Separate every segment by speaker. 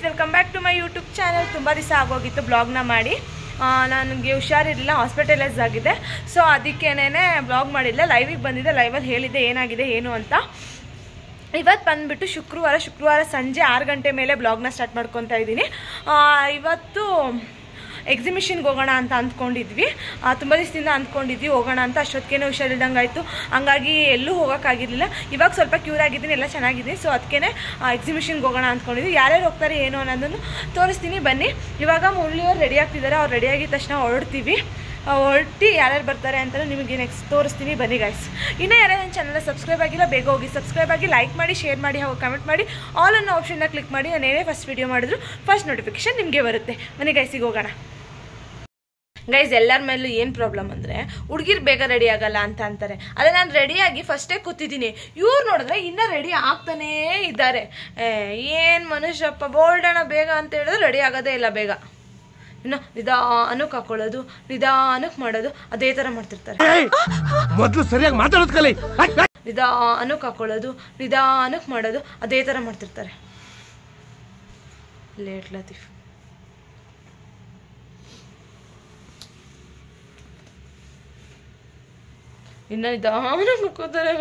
Speaker 1: Welcome back to my YouTube channel. ತುಂಬ ದಿವಸ ಆಗೋಗಿತ್ತು ಬ್ಲಾಗ್ನ ಮಾಡಿ. ನನಗೆ ಹುಷಾರಿರಲಿಲ್ಲ, ಹಾಸ್ಪಿಟಲೈಸ್ ಆಗಿದೆ. ಸೊ ಅದಕ್ಕೇನೆ ಬ್ಲಾಗ್ ಮಾಡಿಲ್ಲ, ಲೈವಿಗೆ ಬಂದಿದ್ದೆ. ಲೈವಲ್ಲಿ ಹೇಳಿದ್ದೆ ಏನಾಗಿದೆ ಏನು ಅಂತ. ಇವತ್ತು ಬಂದುಬಿಟ್ಟು ಶುಕ್ರವಾರ ಸಂಜೆ 6 ಗಂಟೆ ಮೇಲೆ ಬ್ಲಾಗ್ನ ಸ್ಟಾರ್ಟ್ ಮಾಡ್ಕೊತಾ ಇದ್ದೀನಿ. ಇವತ್ತು ಎಕ್ಸಿಬಿಷನ್ಗೆ ಹೋಗೋಣ ಅಂತ ಅಂದ್ಕೊಂಡಿದ್ವಿ. ತುಂಬ ದಿವಸದಿಂದ ಅಂದ್ಕೊಂಡಿದ್ವಿ ಹೋಗೋಣ ಅಂತ. ಅಷ್ಟೊತ್ತಿಗೆ ಹುಷಾರಿಲ್ದಂಗೆ ಆಯಿತು, ಹಂಗಾಗಿ ಎಲ್ಲೂ ಹೋಗೋಕ್ಕಾಗಿರಲಿಲ್ಲ. ಇವಾಗ ಸ್ವಲ್ಪ ಕ್ಯೂರ್ ಆಗಿದ್ದೀನಿ, ಎಲ್ಲ ಚೆನ್ನಾಗಿದ್ದೀನಿ. ಸೊ ಅದಕ್ಕೆ ಎಕ್ಸಿಬಿಷನ್ಗೆ ಹೋಗೋಣ ಅಂದ್ಕೊಂಡಿದ್ವಿ. ಯಾರ್ಯಾರು ಹೋಗ್ತಾರೆ ಏನು ಅನ್ನೋದನ್ನು ತೋರಿಸ್ತೀನಿ ಬನ್ನಿ. ಇವಾಗ ಮುರಳಿಯವ್ರು ರೆಡಿ ಆಗ್ತಿದ್ದಾರೆ. ಅವ್ರು ರೆಡಿ ಆಗಿದ ತಕ್ಷಣ ಹೊರಡ್ತೀವಿ. ಹೊರಟಿ ಯಾರ್ಯಾರು ಬರ್ತಾರೆ ಅಂತ ನಿಮಗೆ ನೆಕ್ಸ್ಟ್ ತೋರಿಸ್ತೀನಿ ಬನ್ನಿ ಗೈಸ್. ಇನ್ನೂ ಯಾರ್ಯಾರು ನನ್ನ ಚಾನಲ್ ಸಬ್ಸ್ಕ್ರೈಬ್ ಆಗಿಲ್ಲ, ಬೇಗ ಹೋಗಿ ಸಬ್ಸ್ಕ್ರೈಬ್ ಆಗಿ, ಲೈಕ್ ಮಾಡಿ, ಶೇರ್ ಮಾಡಿ, ಹಾಗೂ ಕಮೆಂಟ್ ಮಾಡಿ, ಆಲ್ ಅನ್ನೋ ಆಪ್ಷನ್ನ ಕ್ಲಿಕ್ ಮಾಡಿ. ನಾನು ಏನೇ ಫಸ್ಟ್ ವೀಡಿಯೋ ಮಾಡಿದ್ರು ಫಸ್ಟ್ ನೋಟಿಫಿಕೇಶನ್ ನಿಮಗೆ ಬರುತ್ತೆ. ಬನ್ನಿ ಗೈಸಿಗೆ ಹೋಗೋಣ. ಗೈಸ್, ಎಲ್ಲರ ಮೇಲೂ ಏನು ಪ್ರಾಬ್ಲಮ್ ಅಂದರೆ ಹುಡುಗಿರು ಬೇಗ ರೆಡಿ ಆಗಲ್ಲ ಅಂತ ಅಂತಾರೆ. ಅದೇ ನಾನು ರೆಡಿಯಾಗಿ ಫಸ್ಟೇ ಕೂತಿದ್ದೀನಿ. ಇವ್ರು ನೋಡಿದ್ರೆ ಇನ್ನೂ ರೆಡಿ ಆಗ್ತಾನೇ ಇದ್ದಾರೆ. ಏನು ಮನುಷ್ಯಪ್ಪ, ಬೋಲ್ಡಣ ಬೇಗ ಅಂತ ಹೇಳಿದ್ರೆ ರೆಡಿ ಆಗೋದೇ ಇಲ್ಲ ಬೇಗ. ಇನ್ನು ನಿಧಾನಕ್ಕೆ ಹಾಕೊಳ್ಳೋದು, ನಿಧಾನಕ್ಕೆ ಮಾಡೋದು, ಅದೇ ಥರ ಮಾಡ್ತಿರ್ತಾರೆ.
Speaker 2: ಮೊದಲು ಸರಿಯಾಗಿ ಮಾತಾಡೋದು ಕಲಿ.
Speaker 1: ನಿಧಾನಕ್ಕೆ ಹಾಕೊಳ್ಳೋದು, ನಿಧಾನಕ್ಕೆ ಮಾಡೋದು, ಅದೇ ಥರ ಮಾಡ್ತಿರ್ತಾರೆ. ಲೇಟ್ ಲತೀಫ್ ಇನ್ನ ನಿಧಾನಕ್ಕೆ ಕೂತಾರೆ.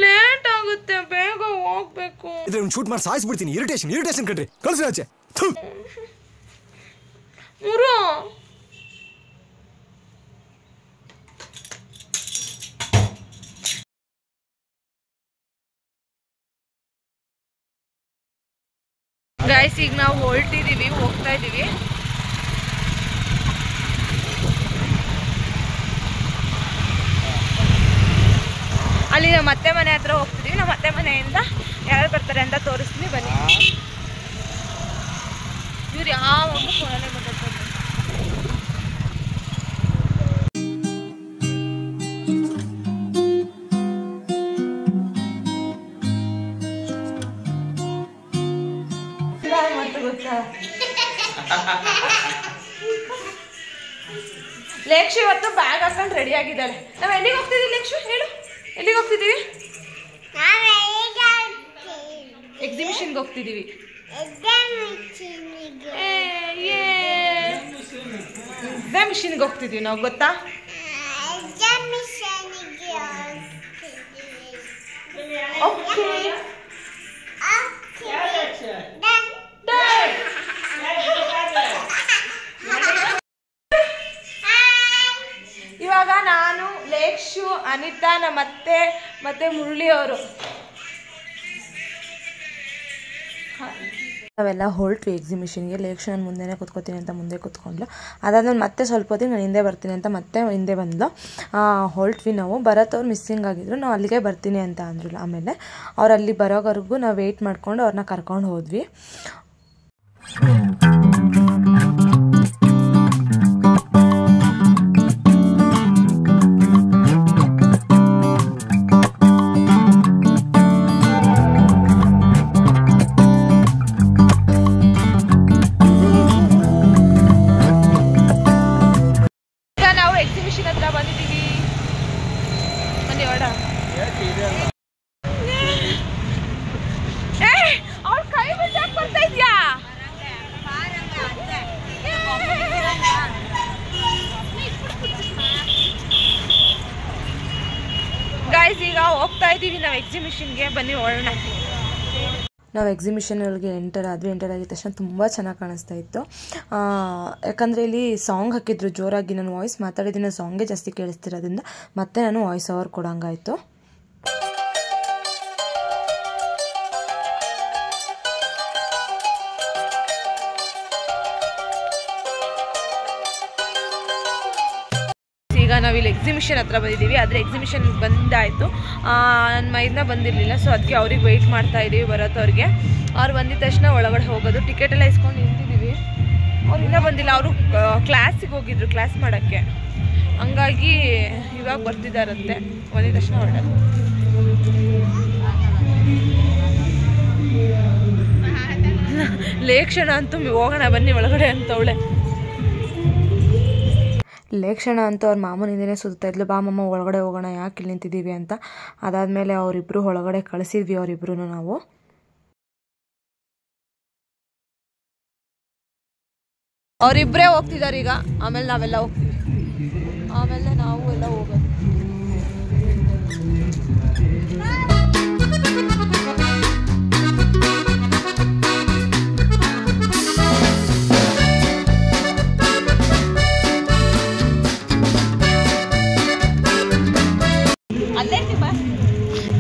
Speaker 1: ಲೇಟ್ ಆಗುತ್ತೆ, ಬೇಗ ಹೋಗ್ಬೇಕು.
Speaker 2: ಶೂಟ್ ಮಾಡಿ ಸಾಯಿಸ್ಬಿಡ್ತೀನಿ. ಇರಿಟೇಷನ್ ಕಣ್ರಿ, ಕಳ್ಸಿ ಆಚೆ.
Speaker 1: ಮುರು ಗೈಸ್, ಈಗ ನಾವು ಹೊರಟಿದ್ದೀವಿ, ಹೋಗ್ತಾ ಇದ್ದೀವಿ. ಅಲ್ಲಿ ನಮ್ಮ ಅತ್ತೆ ಮನೆ ಹತ್ರ ಹೋಗ್ತಿದ್ದೀವಿ. ನಮ್ಮ ಅತ್ತೆ ಮನೆಯಿಂದ ಯಾರು ಬರ್ತಾರೆ ಅಂತ ತೋರಿಸ್ತೀನಿ ಬನ್ನಿ. ಇವ್ರು ಯಾವಾಗಲೂ ಫೋನಲ್ಲೇ ಮಾತಾಡ್ತಾರೆ. ಗೊತ್ತಾ ಲೇಕ್ಷು ಇವತ್ತು ಬ್ಯಾಗ್ ಹಾಕೊಂಡು ರೆಡಿ ಆಗಿದ್ದಾಳೆ. ನಾವು ಎಲ್ಲಿಗೆ ಹೋಗ್ತಿದ್ದೀವಿ ಲೇಕ್ಷು, ಹೇಳು, ಎಲ್ಲಿಗೆ ಹೋಗ್ತಿದ್ದೀವಿ? ಎಕ್ಸಿಬಿಷನ್ಗೆ ಹೋಗ್ತಿದ್ದೀವಿ. ಎಕ್ಸಿಬಿಷನ್ಗೆ ಹೋಗ್ತಿದ್ದೀವಿ ನಾವು, ಗೊತ್ತಾ? ಓಕೆ. ಇವಾಗ ನಾನು, ಲೇಕ್ಷು, ಅನಿತಾ, ನಮ್ಮ ಅತ್ತೆ ಮತ್ತೆ ಮುರಳಿ ಅವರು ನಾವೆಲ್ಲ ಹೊರಟ್ವಿ ಎಕ್ಸಿಬಿಷನ್ಗೆ. ಲೇಕ್ಷು ನಾನು ಮುಂದೆನೇ ಕೂತ್ಕೋತೀನಿ ಅಂತ ಮುಂದೆ ಕೂತ್ಕೊಂಡ್ಲು. ಅದಾದ್ಮೇಲೆ ಮತ್ತೆ ಸ್ವಲ್ಪ ಹೊತ್ತಿಗೆ ನಾನು ಹಿಂದೆ ಬರ್ತೀನಿ ಅಂತ ಮತ್ತೆ ಹಿಂದೆ ಬಂದ್ಲು. ಹೊರಟ್ವಿ ನಾವು. ಭರತ್ ಅವ್ರು ಮಿಸ್ಸಿಂಗ್ ಆಗಿದ್ರು, ನಾವು ಅಲ್ಲಿಗೆ ಬರ್ತೀನಿ ಅಂತ ಅಂದ್ರಲ್ಲ. ಆಮೇಲೆ ಅವ್ರು ಅಲ್ಲಿ ಬರೋವರೆಗೂ ನಾವು ವೆಯ್ಟ್ ಮಾಡ್ಕೊಂಡು ಅವ್ರನ್ನ ಕರ್ಕೊಂಡು ಹೋದ್ವಿ. ಈಗ ಹೋಗ್ತಾ ಇದ್ದೀವಿ ನಾವು ಎಕ್ಸಿಬಿಷನ್ಗೆ, ಬನ್ನಿ ಹೋಗೋಣ. ನಾವು ಎಕ್ಸಿಬಿಷನ್ಗೆ ಎಂಟರ್ ಆಗಿದ ತಕ್ಷಣ ತುಂಬ ಚೆನ್ನಾಗಿ ಕಾಣಿಸ್ತಾ ಇತ್ತು. ಯಾಕಂದರೆ ಇಲ್ಲಿ ಸಾಂಗ್ ಹಾಕಿದ್ರು ಜೋರಾಗಿ. ನಾನು ವಾಯ್ಸ್ ಮಾತಾಡಿದ್ದೀನಿ, ಸಾಂಗೇ ಜಾಸ್ತಿ ಕೇಳಿಸ್ತಿರೋದ್ರಿಂದ ಮತ್ತೆ ನಾನು ವಾಯ್ಸ್ ಓವರ್ ಕೊಡೋಂಗಾಯಿತು. ಈಗ ನಾವಿಲ್ಲಿ ಎಕ್ಸಿಬಿಷನ್ ಹತ್ರ ಬಂದಿದ್ದೀವಿ. ಆದರೆ ಎಕ್ಸಿಬಿಷನ್ ಬಂದಾಯಿತು, ನನ್ನ ಮೈದನ್ನ ಬಂದಿರಲಿಲ್ಲ. ಸೊ ಅದಕ್ಕೆ ಅವ್ರಿಗೆ ವೆಯ್ಟ್ ಮಾಡ್ತಾ ಇದ್ದೀವಿ, ಬರೋತ್ತವ್ರಿಗೆ. ಅವ್ರು ಬಂದಿದ ತಕ್ಷಣ ಒಳಗಡೆ ಹೋಗೋದು. ಟಿಕೆಟ್ ಎಲ್ಲ ಇಸ್ಕೊಂಡು ನಿಂತಿದ್ದೀವಿ. ಅವ್ರು ಇನ್ನೂ ಬಂದಿಲ್ಲ, ಅವರು ಕ್ಲಾಸಿಗೆ ಹೋಗಿದ್ರು, ಕ್ಲಾಸ್ ಮಾಡೋಕ್ಕೆ. ಹಂಗಾಗಿ ಇವಾಗ ಬರ್ತಿದ್ದಾರಂತೆ. ಬಂದಿದ ತಕ್ಷಣ ಹೊರಡೋದು. ಲೇಕ್ಷಣ ಅಂತೂ ಹೋಗೋಣ ಬನ್ನಿ ಒಳಗಡೆ ಅಂತವಳೆ. ಲೇಕ್ಷಣ ಅಂತ ಅವ್ರ ಮಾಮನಿಂದನೇ ಸುತ್ತಾ ಇದ್ಲು, ಬಾ ಮಮ್ಮ ಒಳಗಡೆ ಹೋಗೋಣ, ಯಾಕೆ ಇಲ್ಲಿ ನಿಂತಿದ್ದೀವಿ ಅಂತ. ಅದಾದಮೇಲೆ ಅವರಿಬ್ಬರು ಒಳಗಡೆ ಕಳಿಸಿದ್ವಿ, ಅವರಿಬ್ರು ನಾವು. ಅವರಿಬ್ಬರೇ ಹೋಗ್ತಿದ್ದಾರೆ ಈಗ. ಆಮೇಲೆ ನಾವೆಲ್ಲ ಹೋಗ್ತೀವಿ. ಆಮೇಲೆ ನಾವು ಎಲ್ಲ ಹೋಗೋದು.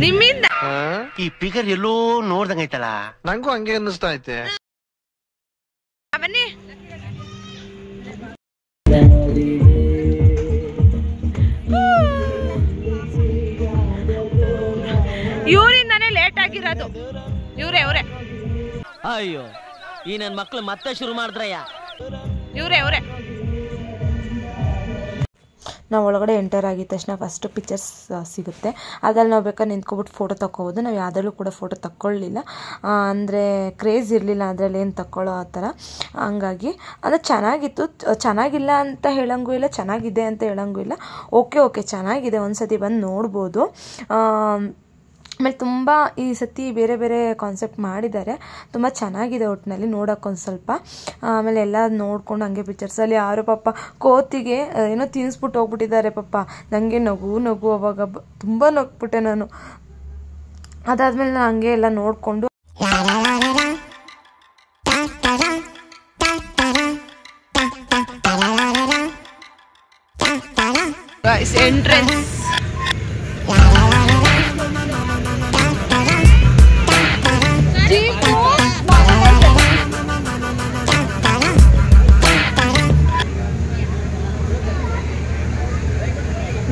Speaker 1: ನಿಮ್ಮಿಂದ
Speaker 3: ಈ ಫಿಗರ್ ಎಲ್ಲೋ ನೋಡ್ದಂಗೈತಲ್ಲ.
Speaker 2: ನಂಗೂ ಹಂಗೆ ಅನ್ನಿಸ್ತಾ ಐತೆ.
Speaker 1: ಬನ್ನಿ. ಇವರಿಂದಾನೇ ಲೇಟ್ ಆಗಿರೋದು. ಇವ್ರೆ
Speaker 4: ಅಯ್ಯೋ ಈ ನನ್ ಮಕ್ಳು ಮತ್ತೆ ಶುರು ಮಾಡಿದ್ರಯ್ಯ.
Speaker 1: ಇವ್ರೆ ನಾವು ಒಳಗಡೆ ಎಂಟರ್ ಆಗಿದ ತಕ್ಷಣ ಫಸ್ಟ್ ಪಿಕ್ಚರ್ಸ್ ಸಿಗುತ್ತೆ. ಅದ್ರಲ್ಲಿ ನಾವು ಬೇಕಾದ್ರೆ ನಿಂತ್ಕೊಬಿಟ್ಟು ಫೋಟೋ ತಗೋಬೋದು. ನಾವು ಯಾವುದರಲ್ಲೂ ಕೂಡ ಫೋಟೋ ತಗೊಳ್ಳಿಲ್ಲ, ಅಂದರೆ ಕ್ರೇಜ್ ಇರಲಿಲ್ಲ ಅದರಲ್ಲಿ ಏನು ತಗೊಳ್ಳೋ ಆ ಥರ. ಹಂಗಾಗಿ ಅಂದರೆ ಚೆನ್ನಾಗಿತ್ತು. ಚೆನ್ನಾಗಿಲ್ಲ ಅಂತ ಹೇಳೋಂಗೂ ಇಲ್ಲ, ಚೆನ್ನಾಗಿದೆ ಅಂತ ಹೇಳೋಂಗೂ ಇಲ್ಲ. ಓಕೆ ಚೆನ್ನಾಗಿದೆ, ಒಂದು ಸತಿ ಬಂದು ನೋಡ್ಬೋದು. ಆಮೇಲೆ ತುಂಬ ಈ ಸತಿ ಬೇರೆ ಬೇರೆ ಕಾನ್ಸೆಪ್ಟ್ ಮಾಡಿದ್ದಾರೆ, ತುಂಬ ಚೆನ್ನಾಗಿದೆ ಒಟ್ಟಿನಲ್ಲಿ ನೋಡೋಕ್ಕೊಂದು ಸ್ವಲ್ಪ. ಆಮೇಲೆ ಎಲ್ಲ ನೋಡ್ಕೊಂಡು ಹಂಗೆ ಪಿಕ್ಚರ್ಸಲ್ಲಿ ಯಾರೋ ಪಾಪ ಕೋತಿಗೆ ಏನೋ ತಿನ್ನಿಸ್ಬಿಟ್ಟು ಹೋಗ್ಬಿಟ್ಟಿದ್ದಾರೆ ಪಾಪ. ನನಗೆ ನಗು ಅವಾಗ ತುಂಬ ನಗ್ಬಿಟ್ಟೆ ನಾನು. ಅದಾದಮೇಲೆ ನಾನು ಹಂಗೆ ಎಲ್ಲ ನೋಡಿಕೊಂಡು ಎಂಟ್ರೆನ್ಸ್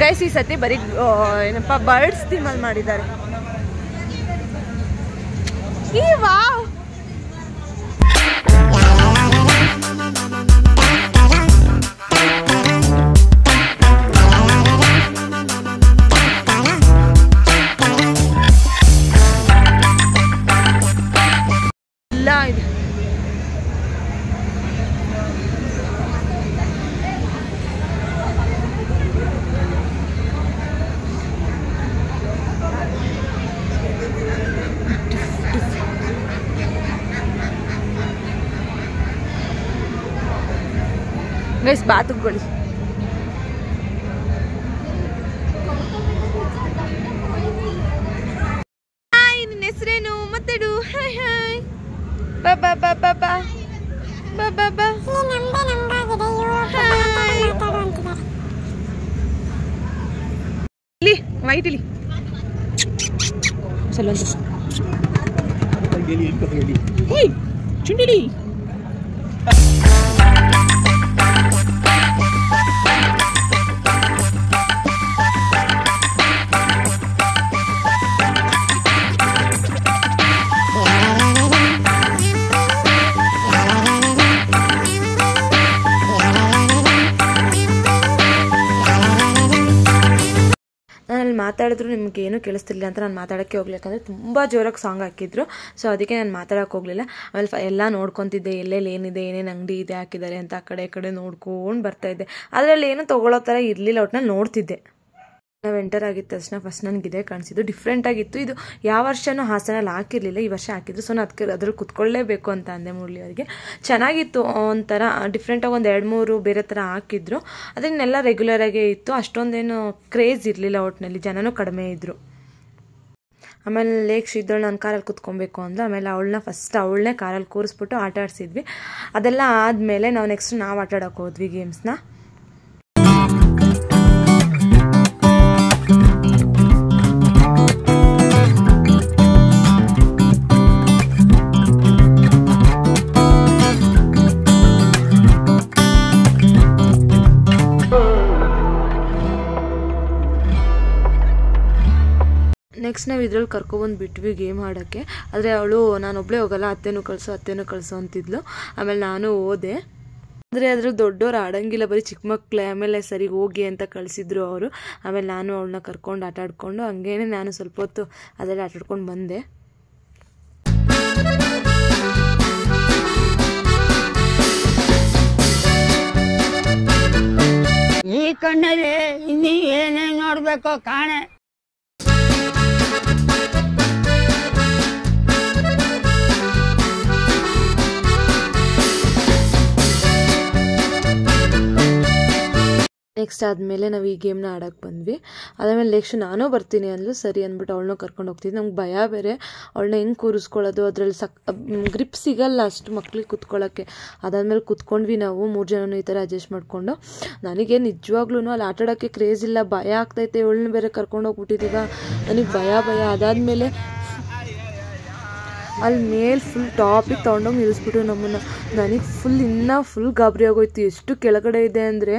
Speaker 1: ಗೈಸ್. ಈ ಸತಿ ಬರೀ ಏನಪ್ಪ ಬರ್ಡ್ಸ್ ಥೀಮಲ್ಲಿ ಮಾಡಿದ್ದಾರೆ. ಈ ವಾವ್ ಇಲ್ಲ ಇದೆ. ಗೈಸ್ ಬಾತುಗಳು ನಿನ್ನ ಹೆಸರೇನು ಮಾತಾಡು. ಹಾಯ್ ಹಾಯ್ ಬಾಬಾ ಬಾಬಾ ಬಾ ಬಾಬಾ ಬಾ ಇಲ್ಲಿ ವೈಟ್ ಇಲ್ಲಿ ಚುಂಡಿಲಿ. ನಾನಲ್ಲಿ ಮಾತಾಡಿದ್ರು ನಿಮ್ಗೆ ಏನೂ ಕೇಳಿಸ್ತಿಲ್ಲ ಅಂತ ನಾನು ಮಾತಾಡೋಕ್ಕೆ ಹೋಗ್ಲಿಲ್ಲ, ಯಾಕಂದರೆ ತುಂಬ ಜೋರಾಗಿ ಸಾಂಗ್ ಹಾಕಿದ್ರು. ಸೊ ಅದಕ್ಕೆ ನಾನು ಮಾತಾಡೋಕ್ಕೆ ಹೋಗಲಿಲ್ಲ. ಆಮೇಲೆ ಎಲ್ಲ ನೋಡ್ಕೊತಿದ್ದೆ, ಎಲ್ಲೆಲ್ಲಿ ಏನಿದೆ, ಏನೇನು ಅಂಗಡಿ ಇದೆ ಹಾಕಿದ್ದಾರೆ ಅಂತ ಆ ಕಡೆ ನೋಡ್ಕೊಂಡು ಬರ್ತಾಯಿದ್ದೆ. ಅದರಲ್ಲಿ ಏನೂ ತೊಗೊಳ್ಳೋ ಥರ ಇರಲಿಲ್ಲ, ಒಟ್ಟಿನಲ್ಲಿ ನೋಡ್ತಿದ್ದೆ. ನಾವು ಎಂಟರ್ ಆಗಿದ್ದ ತಕ್ಷಣ ಫಸ್ಟ್ ನನಗೆ ಇದೇ ಕಾಣಿಸಿದ್ದು. ಡಿಫ್ರೆಂಟಾಗಿತ್ತು. ಇದು ಯಾವ ವರ್ಷನೂ ಹಾಸನಲ್ಲಿ ಹಾಕಿರಲಿಲ್ಲ, ಈ ವರ್ಷ ಹಾಕಿದ್ರು. ಸೊ ನಾನು ಅದಕ್ಕೆ ಅದ್ರಲ್ಲಿ ಕುತ್ಕೊಳ್ಳೇಬೇಕು ಅಂತ ಅಂದೆ ಮುರಳಿ ಅವರಿಗೆ. ಚೆನ್ನಾಗಿತ್ತು, ಒಂಥರ ಡಿಫ್ರೆಂಟಾಗಿ ಒಂದು 2-3 ಬೇರೆ ಥರ ಹಾಕಿದ್ರು. ಅದನ್ನೆಲ್ಲ ರೆಗ್ಯುಲರಾಗೇ ಇತ್ತು, ಅಷ್ಟೊಂದೇನು ಕ್ರೇಜ್ ಇರಲಿಲ್ಲ. ಒಟ್ಟಿನಲ್ಲಿ ಜನನೂ ಕಡಿಮೆ ಇದ್ದರು. ಆಮೇಲೆ ಲೇಕ್ ಇದ್ದಳು ನಾನು ಕಾರಲ್ಲಿ ಕುತ್ಕೊಬೇಕು ಅಂದು. ಆಮೇಲೆ ಅವಳನ್ನೇ ಕಾರಲ್ಲಿ ಕೂರಿಸ್ಬಿಟ್ಟು ಆಟ ಆಡಿಸಿದ್ವಿ. ಅದೆಲ್ಲ ಆದಮೇಲೆ ನಾವು ನೆಕ್ಸ್ಟ್ ನಾವು ಆಟ ಆಡೋಕೆ ಹೋದ್ವಿ ಗೇಮ್ಸ್ನ. ನೆಕ್ಸ್ಟ್ ನಾವು ಇದ್ರಲ್ಲಿ ಕರ್ಕೊಬಂದು ಬಿಟ್ವಿ ಗೇಮ್ ಆಡೋಕ್ಕೆ. ಆದರೆ ಅವಳು ನಾನೊಬ್ಬಳೇ ಹೋಗಲ್ಲ, ಅತ್ತೆನೂ ಕಳಿಸು ಅಂತಿದ್ಲು. ಆಮೇಲೆ ನಾನು ಹೋದೆ. ಆದರೆ ಅದ್ರ ದೊಡ್ಡವ್ರು ಆಡೋಂಗಿಲ್ಲ, ಬರೀ ಚಿಕ್ಕ ಮಕ್ಕಳೇ. ಆಮೇಲೆ ಸರಿ ಹೋಗಿ ಅಂತ ಕಳಿಸಿದ್ರು ಅವರು. ಆಮೇಲೆ ನಾನು ಅವಳನ್ನ ಕರ್ಕೊಂಡು ಆಟ ಆಡ್ಕೊಂಡು ಹಂಗೇನೆ ನಾನು ಸ್ವಲ್ಪ ಹೊತ್ತು ಅದರಲ್ಲಿ ಆಟ ಆಡ್ಕೊಂಡು ಬಂದೆ.
Speaker 5: ಈ ಕಣ್ಣಲ್ಲಿ ಇನ್ನೀ ಏನೇನು ನೋಡ್ಬೇಕೋ ಕಾಣೆ.
Speaker 1: ನೆಕ್ಸ್ಟ್ ಆದಮೇಲೆ ನಾವು ಈ ಗೇಮ್ನ ಆಡೋಕ್ಕೆ ಬಂದ್ವಿ. ಅದಾದಮೇಲೆ ನೆಕ್ಸ್ಟ್ ನಾನು ಬರ್ತೀನಿ ಅಂದ್ಲು. ಸರಿ ಅಂದ್ಬಿಟ್ಟು ಅವಳನ್ನ ಕರ್ಕೊಂಡು ಹೋಗ್ತಿದ್ದೆ. ನಮ್ಗೆ ಭಯ ಬೇರೆ, ಅವಳನ್ನ ಹೆಂಗೆ ಕೂರಿಸ್ಕೊಳ್ಳೋದು, ಅದರಲ್ಲಿ ಗ್ರಿಪ್ ಸಿಗಲ್ಲ ಅಷ್ಟು ಮಕ್ಳಿಗೆ ಕೂತ್ಕೊಳ್ಳೋಕ್ಕೆ. ಅದಾದಮೇಲೆ ಕೂತ್ಕೊಂಡ್ವಿ ನಾವು 3 ಜನನೂ ಈ ಥರ ಅಡ್ಜಸ್ಟ್ ಮಾಡಿಕೊಂಡು. ನನಗೆ ನಿಜವಾಗ್ಲೂ ಅಲ್ಲಿ ಆಟ ಆಡೋಕ್ಕೆ ಕ್ರೇಜ್ ಇಲ್ಲ, ಭಯ ಆಗ್ತೈತೆ. ಇವಳನ್ನ ಬೇರೆ ಕರ್ಕೊಂಡು ಹೋಗ್ಬಿಟ್ಟಿದ್ದೀಗ, ನನಗೆ ಭಯ. ಅದಾದಮೇಲೆ ಅಲ್ಲಿ ಮೇಲೆ ಫುಲ್ ಟಾಪಿಗೆ ತೊಗೊಂಡೋಗಿ ನಿಲ್ಲಿಸ್ಬಿಟ್ಟು ನಮ್ಮನ್ನು. ನನಗೆ ಇನ್ನೂ ಫುಲ್ ಗಾಬರಿ ಆಗೋಯ್ತು, ಎಷ್ಟು ಕೆಳಗಡೆ ಇದೆ ಅಂದರೆ.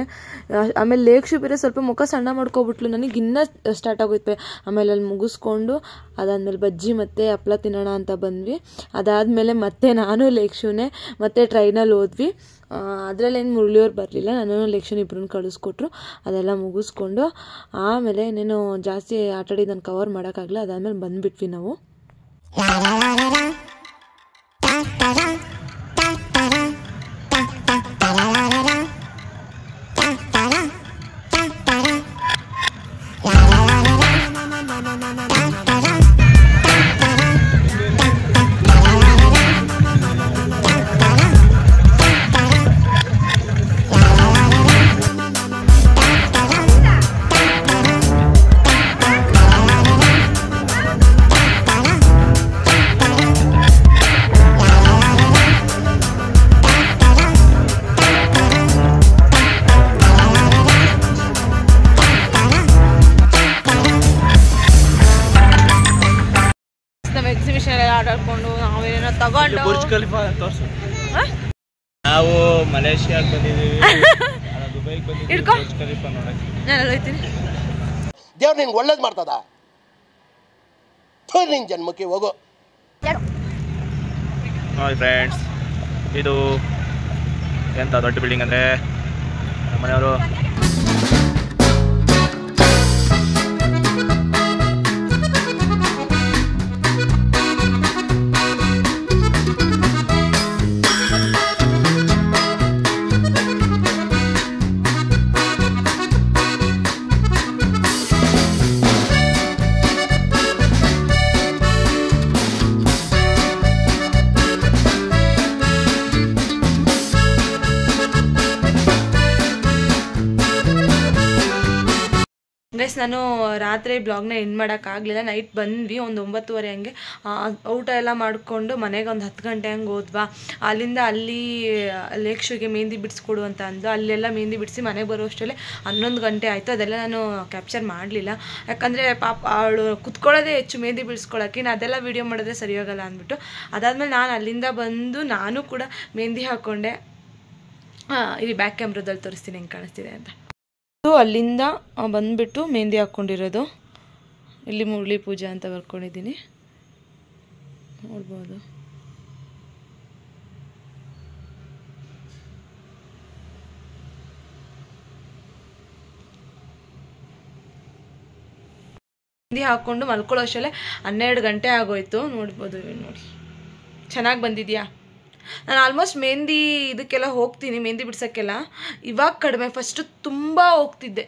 Speaker 1: ಆಮೇಲೆ ಲೇಕ್ಷು ಬೇರೆ ಸ್ವಲ್ಪ ಮುಖ ಸಣ್ಣ ಮಾಡ್ಕೊಬಿಟ್ಲು, ನನಗೆ ಇನ್ನೂ ಸ್ಟಾರ್ಟ್ ಆಗೋಯ್ತು. ಆಮೇಲೆ ಅಲ್ಲಿ ಮುಗಿಸ್ಕೊಂಡು ಅದಾದಮೇಲೆ ಬಜ್ಜಿ ಮತ್ತು ಹಪ್ಳ ತಿನ್ನೋಣ ಅಂತ ಬಂದ್ವಿ. ಅದಾದಮೇಲೆ ಮತ್ತೆ ನಾನು ಲೇಕ್ಷುನೇ ಮತ್ತೆ ಟ್ರೈನಲ್ಲಿ ಹೋದ್ವಿ. ಅದರಲ್ಲೇನು ಮುರಳಿಯವ್ರು ಬರಲಿಲ್ಲ, ನಾನು ಲೇಕ್ಷನ್ ಇಬ್ಬರನ್ನ ಕಳಿಸ್ಕೊಟ್ರು. ಅದೆಲ್ಲ ಮುಗಿಸ್ಕೊಂಡು ಆಮೇಲೆ ಇನ್ನೇನು ಜಾಸ್ತಿ ಆಟಾಡಿ ನಾನು ಕವರ್ ಮಾಡೋಕ್ಕಾಗಲ್ಲ. ಅದಾದಮೇಲೆ ಬಂದುಬಿಟ್ವಿ ನಾವು. ಎಕ್ಸಿಬಿಷನ್ ಎಲ್ಲ ಆಟಾಡ್ಕೊಂಡು ನಾವೇನೋ ತಗೊಂಡು
Speaker 4: ಬುರ್ಜ್ ಖಲೀಫಾ ತೋರ್ಸು. ನಾವು ಮಲೇಷಿಯಾಗೆ ಬಂದಿದ್ದೀವಿ, ದುಬೈಗೆ ಬಂದಿದ್ದೀವಿ, ಬುರ್ಜ್ ಖಲೀಫಾ ನೋಡಕ್ಕೆ.
Speaker 1: ನಾನು ಹೋಗ್ತೀನಿ.
Speaker 3: ದೇವ್ರು ನಿನ್ಗೆ ಒಳ್ಳೇದು ಮಾಡ್ತದ, ನಿನ್ನ ಜನ್ಮಕ್ಕೆ ಹೋಗೋ.
Speaker 4: ನೋಡಿ ಫ್ರೆಂಡ್ಸ್, ಇದು ಎಂಥ ದೊಡ್ಡ ಬಿಲ್ಡಿಂಗ್ ಅಂದರೆ ನಮ್ಮ ಮನೆಯವರು
Speaker 1: ಗೈಸ್, ನಾನು ರಾತ್ರಿ ಬ್ಲಾಗ್ನ ಎಂಡ್ ಮಾಡೋಕ್ಕಾಗಲಿಲ್ಲ. ನೈಟ್ ಬಂದ್ವಿ ಒಂದು 9:30 ಹಂಗೆ. ಊಟ ಎಲ್ಲ ಮಾಡಿಕೊಂಡು ಮನೆಗೆ ಒಂದು 10 ಗಂಟೆ ಹಂಗೆ ಹೋದ್ವಾ. ಅಲ್ಲಿಂದ ಅಲ್ಲಿ ಲೇಕ್ಷುಗೆ ಮೆಹಂದಿ ಬಿಡಿಸ್ಕೊಡು ಅಂತ ಅಂದು ಅಲ್ಲೆಲ್ಲ ಮೆಹಂದಿ ಬಿಡಿಸಿ ಮನೆಗೆ ಬರೋ ಅಷ್ಟರಲ್ಲೇ 11 ಗಂಟೆ ಆಯಿತು. ಅದೆಲ್ಲ ನಾನು ಕ್ಯಾಪ್ಚರ್ ಮಾಡಲಿಲ್ಲ, ಯಾಕಂದರೆ ಪಾಪ ಅವಳು ಕುತ್ಕೊಳ್ಳೋದೇ ಹೆಚ್ಚು ಮೆಹಂದಿ ಬಿಡಿಸ್ಕೊಳ್ಳೋಕ್ಕೆ. ನಾನು ಅದೆಲ್ಲ ವೀಡಿಯೋ ಮಾಡಿದ್ರೆ ಸರಿ ಹೋಗಲ್ಲ ಅಂದ್ಬಿಟ್ಟು ಅದಾದಮೇಲೆ ನಾನು ಅಲ್ಲಿಂದ ಬಂದು ನಾನು ಕೂಡ ಮೆಹಂದಿ ಹಾಕ್ಕೊಂಡೆ. ಇಲ್ಲಿ ಬ್ಯಾಕ್ ಕ್ಯಾಮ್ರಾದಲ್ಲಿ ತೋರಿಸ್ತೀನಿ ಹೆಂಗೆ ಕಾಣಿಸ್ತಿದೆ ಅಂತ. ಅಲ್ಲಿಂದ ಬಂದುಬಿಟ್ಟು ಮೆಹಂದಿ ಹಾಕ್ಕೊಂಡಿರೋದು. ಇಲ್ಲಿ ಮುರಳಿ ಪೂಜಾ ಅಂತ ಬರ್ಕೊಂಡಿದ್ದೀನಿ, ನೋಡ್ಬೋದು. ಮೆಹಂದಿ ಹಾಕ್ಕೊಂಡು ಮಲ್ಕೊಳ್ಳೋ ಅಷ್ಟರಲ್ಲೇ 12 ಗಂಟೆ ಆಗೋಯ್ತು. ನೋಡ್ಬೋದು, ನೋಡಿ ಚೆನ್ನಾಗಿ ಬಂದಿದೆಯಾ. ನಾನು ಆಲ್ಮೋಸ್ಟ್ ಮೆಹಂದಿ ಇದಕ್ಕೆಲ್ಲ ಹೋಗ್ತೀನಿ, ಮೆಹಂದಿ ಬಿಡ್ಸೋಕ್ಕೆಲ್ಲ. ಇವಾಗ ಕಡಿಮೆ, ಫಸ್ಟು ತುಂಬ ಹೋಗ್ತಿದ್ದೆ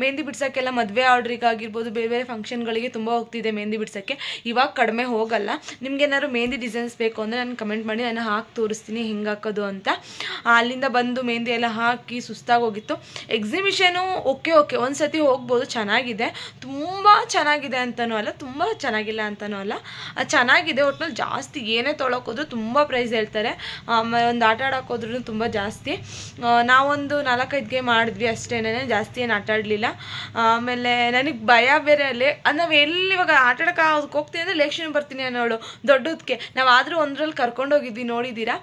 Speaker 1: ಮೆಹಂದಿ ಬಿಡ್ಸೋಕ್ಕೆಲ್ಲ. ಮದುವೆ ಆರ್ಡ್ರಿಗಾಗಿರ್ಬೋದು, ಬೇರೆ ಬೇರೆ ಫಂಕ್ಷನ್ಗಳಿಗೆ ತುಂಬ ಹೋಗ್ತಿದ್ದೆ ಮೆಹಂದಿ ಬಿಡ್ಸೋಕ್ಕೆ. ಇವಾಗ ಕಡಿಮೆ ಹೋಗಲ್ಲ. ನಿಮ್ಗೇನಾದ್ರು ಮೆಹಂದಿ ಡಿಸೈನ್ಸ್ ಬೇಕು ಅಂದರೆ ನಾನು ಕಮೆಂಟ್ ಮಾಡಿ, ನಾನು ಹಾಕಿ ತೋರಿಸ್ತೀನಿ ಹೆಂಗೆ ಹಾಕೋದು ಅಂತ. ಅಲ್ಲಿಂದ ಬಂದು ಮೆಹಂದಿ ಎಲ್ಲ ಹಾಕಿ ಸುಸ್ತಾಗಿ ಹೋಗಿತ್ತು. ಎಕ್ಸಿಬಿಷನು ಓಕೆ ಒಂದು ಸತಿ ಹೋಗ್ಬೋದು, ಚೆನ್ನಾಗಿದೆ, ತುಂಬ ಚೆನ್ನಾಗಿದೆ ಅಂತನೂ ಅಲ್ಲ, ತುಂಬ ಚೆನ್ನಾಗಿಲ್ಲ ಅಂತನೂ ಅಲ್ಲ, ಚೆನ್ನಾಗಿದೆ. ಒಟ್ನಲ್ಲಿ ಜಾಸ್ತಿ ಏನೇ ತೊಗೊಳಕೋದ್ರು ತುಂಬ ಪ್ರೈಸ್ ಹೇಳ್ತಾರೆ. ಒಂದು ಆಟ ಆಡೋಕೆ ಹೋದ್ರೂ ತುಂಬ ಜಾಸ್ತಿ. ನಾವೊಂದು 4-5 ಗೇಮ್ ಆಡಿದ್ವಿ ಅಷ್ಟೇನೆ, ಜಾಸ್ತಿ ಏನು ಆಟ ಆಡಲಿಲ್ಲ. ಆಮೇಲೆ ನನಗೆ ಭಯ ಬೇರೆ ಅಲ್ಲಿ. ನಾವು ಎಲ್ಲಿ ಇವಾಗ ಆಟ ಆಡೋಕೆ ಹೋಗ್ತೀನಿ ಅಂದರೆ ಲೇಕ್ಷನ್ ಬರ್ತೀನಿ ಅನ್ನೋಳು ದೊಡ್ಡದಕ್ಕೆ. ನಾವು ಆದರೂ ಒಂದರಲ್ಲಿ ಕರ್ಕೊಂಡೋಗಿದ್ವಿ, ನೋಡಿದ್ದೀರಾ.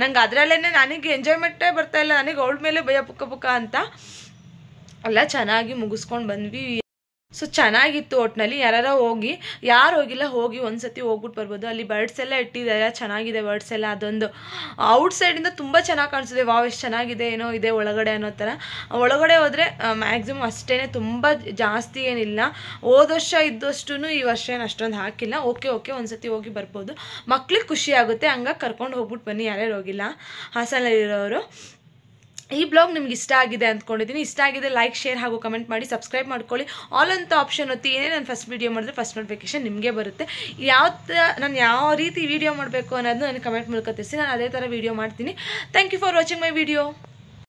Speaker 1: ನಂಗೆ ಅದರಲ್ಲೇ ನನಗೆ ಎಂಜಾಯ್ಮೆಂಟೇ ಬರ್ತಾಯಿಲ್ಲ, ನನಗೆ ಅವಳ ಮೇಲೆ ಭಯ ಪುಕ್ಕ ಅಂತ. ಎಲ್ಲ ಚೆನ್ನಾಗಿ ಮುಗಿಸ್ಕೊಂಡು ಬಂದ್ವಿ. ಸೊ ಚೆನ್ನಾಗಿತ್ತು ಒಟ್ಟಿನಲ್ಲಿ. ಯಾರು ಹೋಗಿಲ್ಲ ಹೋಗಿ ಒಂದ್ಸತಿ ಹೋಗ್ಬಿಟ್ಟು ಬರ್ಬೋದು. ಅಲ್ಲಿ ಬರ್ಡ್ಸ್ ಎಲ್ಲ ಇಟ್ಟಿದ್ದಾರೆ, ಚೆನ್ನಾಗಿದೆ ಬರ್ಡ್ಸ್ ಎಲ್ಲ. ಅದೊಂದು ಔಟ್ಸೈಡಿಂದ ತುಂಬ ಚೆನ್ನಾಗಿ ಕಾಣಿಸಿದೆ. ವಾವ್, ಎಷ್ಟು ಚೆನ್ನಾಗಿದೆ, ಏನೋ ಇದೆ ಒಳಗಡೆ ಅನ್ನೋ ಥರ. ಒಳಗಡೆ ಹೋದರೆ ಮ್ಯಾಕ್ಸಿಮಮ್ ಅಷ್ಟೇ, ತುಂಬ ಜಾಸ್ತಿ ಏನಿಲ್ಲ. ಹೋದ ವರ್ಷ ಇದ್ದಷ್ಟು ಈ ವರ್ಷ ಏನು ಅಷ್ಟೊಂದು ಹಾಕಿಲ್ಲ. ಓಕೆ ಒಂದ್ಸತಿ ಹೋಗಿ ಬರ್ಬೋದು, ಮಕ್ಳಿಗೆ ಖುಷಿ ಆಗುತ್ತೆ. ಹಂಗಾಗಿ ಕರ್ಕೊಂಡು ಹೋಗ್ಬಿಟ್ಟು ಬನ್ನಿ ಯಾರ್ಯಾರು ಹೋಗಿಲ್ಲ ಹಾಸನಲ್ಲಿರೋರು. ಈ ಬ್ಲಾಗ್ ನಿಮ್ಗೆ ಇಷ್ಟ ಆಗಿದೆ ಅಂದ್ಕೊಂಡಿದ್ದೀನಿ. ಇಷ್ಟ ಆಗಿದೆ ಲೈಕ್, ಶೇರ್ ಹಾಗೂ ಕಮೆಂಟ್ ಮಾಡಿ, ಸಬ್ಸ್ಕ್ರೈಬ್ ಮಾಡ್ಕೊಳ್ಳಿ. ಆಲ್ ಅಂತ ಆಪ್ಷನ್ ಒತ್ತಿ. ಏನೇ ನಾನು ಫಸ್ಟ್ ವೀಡಿಯೋ ಮಾಡಿದ್ರೆ ಫಸ್ಟ್ ನೋಟಿಫಿಕೇಶನ್ ನಿಮಗೆ ಬರುತ್ತೆ. ನಾನು ಯಾವ ರೀತಿ ವೀಡಿಯೋ ಮಾಡಬೇಕು ಅನ್ನೋದು ನನಗೆ ಕಮೆಂಟ್ ಮೂಲಕ ತಿಳಿಸಿ, ನಾನು ಅದೇ ಥರ ವೀಡಿಯೋ ಮಾಡ್ತೀನಿ. Thank you for watching my video.